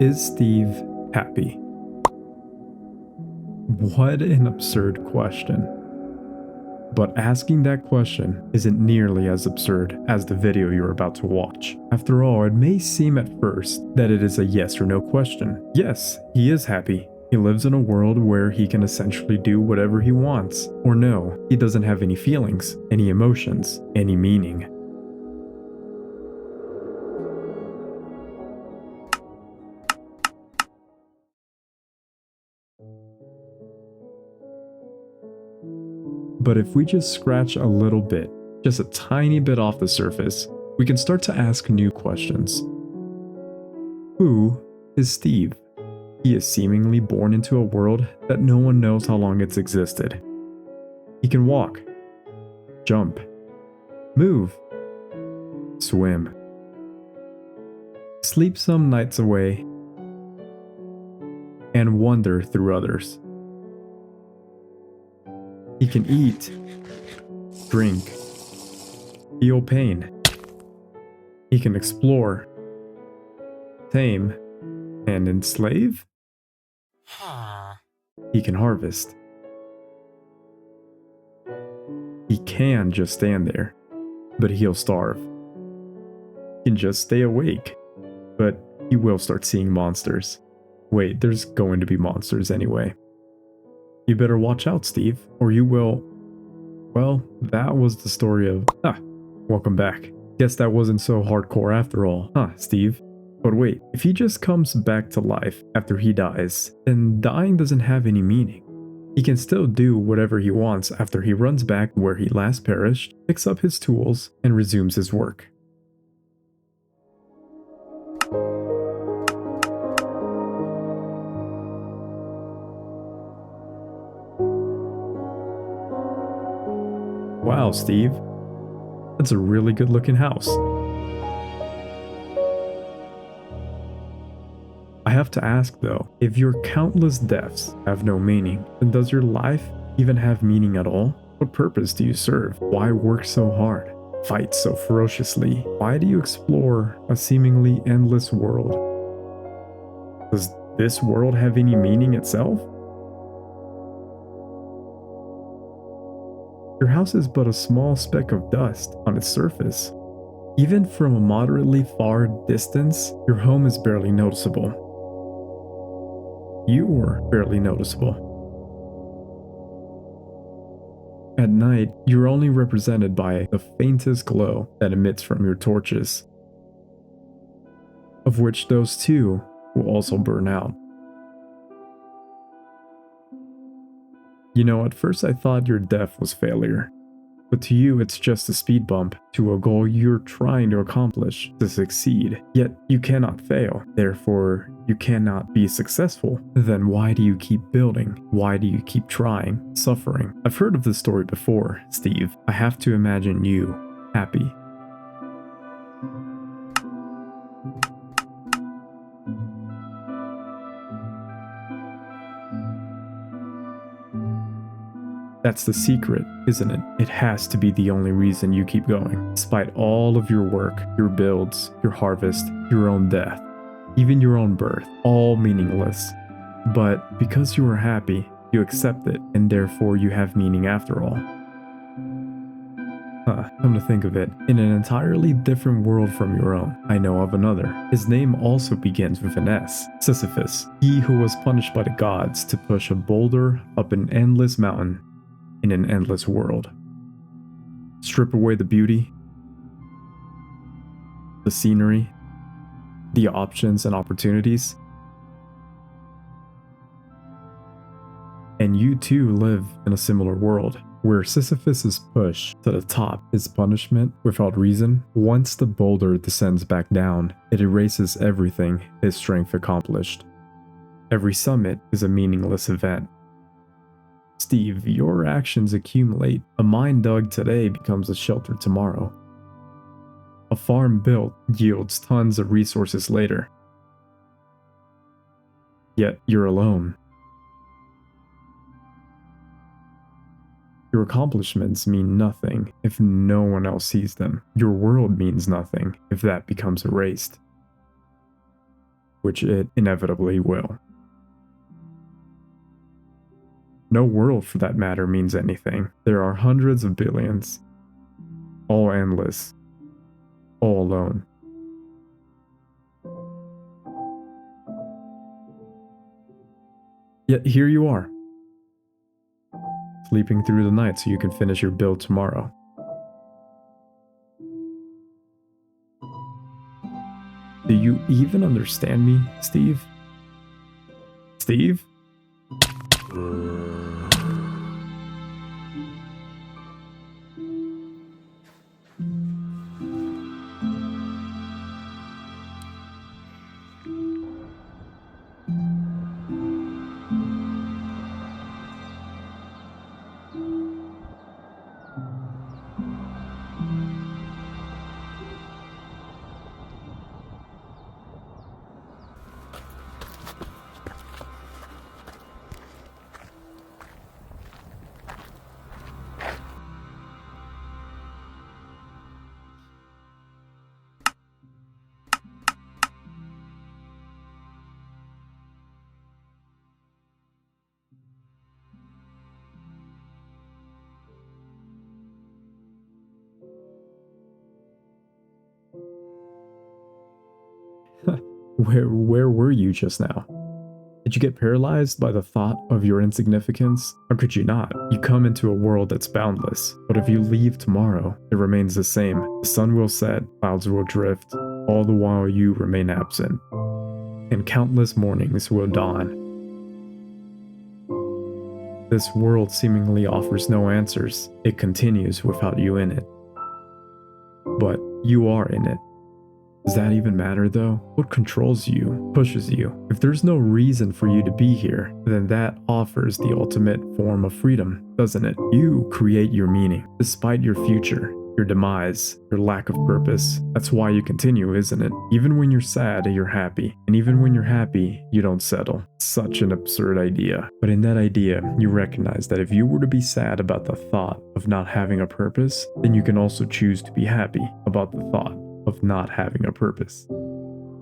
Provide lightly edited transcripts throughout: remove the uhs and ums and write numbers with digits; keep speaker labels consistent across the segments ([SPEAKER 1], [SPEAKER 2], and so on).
[SPEAKER 1] Is Steve happy? What an absurd question. But asking that question isn't nearly as absurd as the video you're about to watch. After all, it may seem at first that it is a yes or no question. Yes, he is happy. He lives in a world where he can essentially do whatever he wants. Or no, he doesn't have any feelings, any emotions, any meaning. But if we just scratch a little bit, just a tiny bit off the surface, we can start to ask new questions. Who is Steve? He is seemingly born into a world that no one knows how long it's existed. He can walk, jump, move, swim, sleep some nights away, and wander through others. He can eat, drink, feel pain. He can explore, tame, and enslave. He can harvest. He can just stand there, but he'll starve. He can just stay awake, but he will start seeing monsters. Wait, there's going to be monsters anyway. You better watch out, Steve, or you will... Well, that was the story of... welcome back. Guess that wasn't so hardcore after all, huh, Steve? But wait, if he just comes back to life after he dies, then dying doesn't have any meaning. He can still do whatever he wants after he runs back where he last perished, picks up his tools, and resumes his work. Wow, Steve. That's a really good looking house. I have to ask though, if your countless deaths have no meaning, then does your life even have meaning at all? What purpose do you serve? Why work so hard? Fight so ferociously? Why do you explore a seemingly endless world? Does this world have any meaning itself? Your house is but a small speck of dust on its surface. Even from a moderately far distance, your home is barely noticeable. You are barely noticeable. At night, you're only represented by the faintest glow that emits from your torches, of which those too will also burn out. You know, at first I thought your death was failure, but to you it's just a speed bump to a goal you're trying to accomplish to succeed. Yet you cannot fail, therefore you cannot be successful. Then why do you keep building? Why do you keep trying, suffering? I've heard of this story before, Steve. I have to imagine you happy. That's the secret, isn't it? It has to be the only reason you keep going. Despite all of your work, your builds, your harvest, your own death, even your own birth, all meaningless. But because you are happy, you accept it, and therefore you have meaning after all. Come to think of it, in an entirely different world from your own, I know of another. His name also begins with an S, Sisyphus, he who was punished by the gods to push a boulder up an endless mountain in an endless world. Strip away the beauty, the scenery, the options and opportunities, and you too live in a similar world, where Sisyphus' push to the top is punishment without reason. Once the boulder descends back down, it erases everything his strength accomplished. Every summit is a meaningless event. Steve, your actions accumulate. A mine dug today becomes a shelter tomorrow. A farm built yields tons of resources later. Yet you're alone. Your accomplishments mean nothing if no one else sees them. Your world means nothing if that becomes erased. which it inevitably will. No world, for that matter, means anything. There are hundreds of billions, all endless, all alone. Yet here you are, sleeping through the night so you can finish your build tomorrow. Do you even understand me, Steve? Steve? Where were you just now? Did you get paralyzed by the thought of your insignificance? Or could you not? You come into a world that's boundless, but if you leave tomorrow, it remains the same. The sun will set, clouds will drift, all the while you remain absent. And countless mornings will dawn. This world seemingly offers no answers. It continues without you in it. But you are in it. Does that even matter though? What controls you, pushes you? If there's no reason for you to be here, then that offers the ultimate form of freedom, doesn't it? You create your meaning, despite your future, your demise, your lack of purpose. That's why you continue, isn't it? Even when you're sad, you're happy. And even when you're happy, you don't settle. Such an absurd idea. But in that idea, you recognize that if you were to be sad about the thought of not having a purpose, then you can also choose to be happy about the thought of not having a purpose,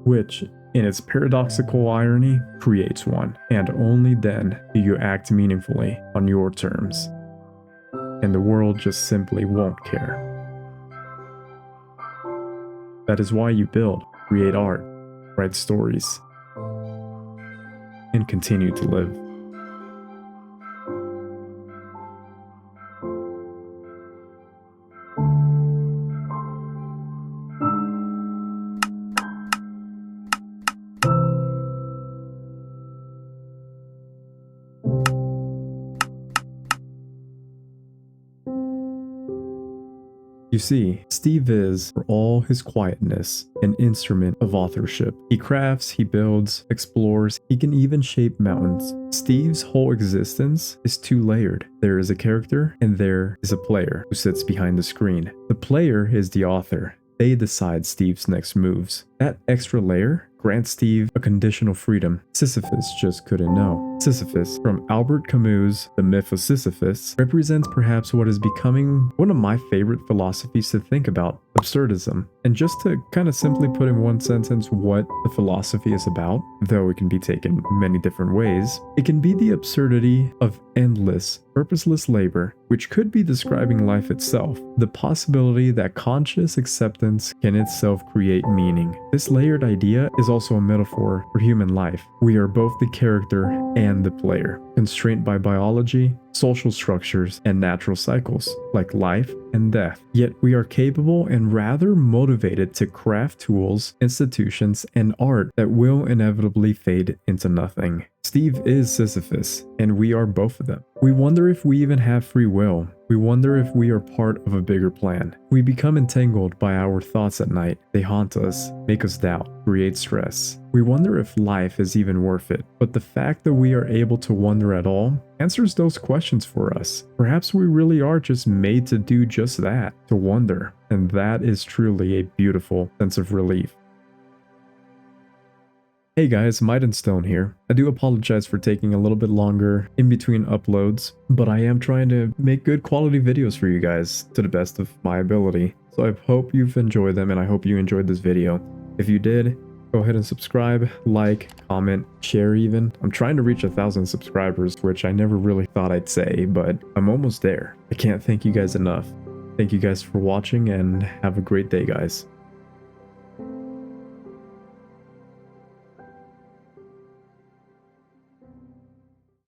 [SPEAKER 1] which, in its paradoxical irony, creates one, and only then do you act meaningfully on your terms, and the world just simply won't care. That is why you build, create art, write stories, and continue to live. You see, Steve is, for all his quietness, an instrument of authorship. He crafts, he builds, explores, he can even shape mountains. Steve's whole existence is two-layered. There is a character, and there is a player who sits behind the screen. The player is the author. They decide Steve's next moves. That extra layer grants Steve a conditional freedom Sisyphus just couldn't know. Sisyphus, from Albert Camus' The Myth of Sisyphus, represents perhaps what is becoming one of my favorite philosophies to think about, absurdism. And just to kind of simply put in one sentence what the philosophy is about, though it can be taken many different ways, it can be the absurdity of endless, purposeless labor, which could be describing life itself, the possibility that conscious acceptance can itself create meaning. This layered idea is also a metaphor for human life. We are both the character and the player, constrained by biology, social structures, and natural cycles, like life and death. Yet we are capable and rather motivated to craft tools, institutions, and art that will inevitably fade into nothing. Steve is Sisyphus, and we are both of them. We wonder if we even have free will. We wonder if we are part of a bigger plan. We become entangled by our thoughts at night. They haunt us, make us doubt, create stress. We wonder if life is even worth it. But the fact that we are able to wonder at all answers those questions for us. Perhaps we really are just made to do just that, to wonder. And that is truly a beautiful sense of relief. Hey guys, Stone here. I do apologize for taking a little bit longer in between uploads, but I am trying to make good quality videos for you guys to the best of my ability. So I hope you've enjoyed them and I hope you enjoyed this video. If you did, Go ahead and subscribe, like, comment, share even. I'm trying to reach 1,000 subscribers, which I never really thought I'd say, but I'm almost there. I can't thank you guys enough. Thank you guys for watching and have a great day, guys.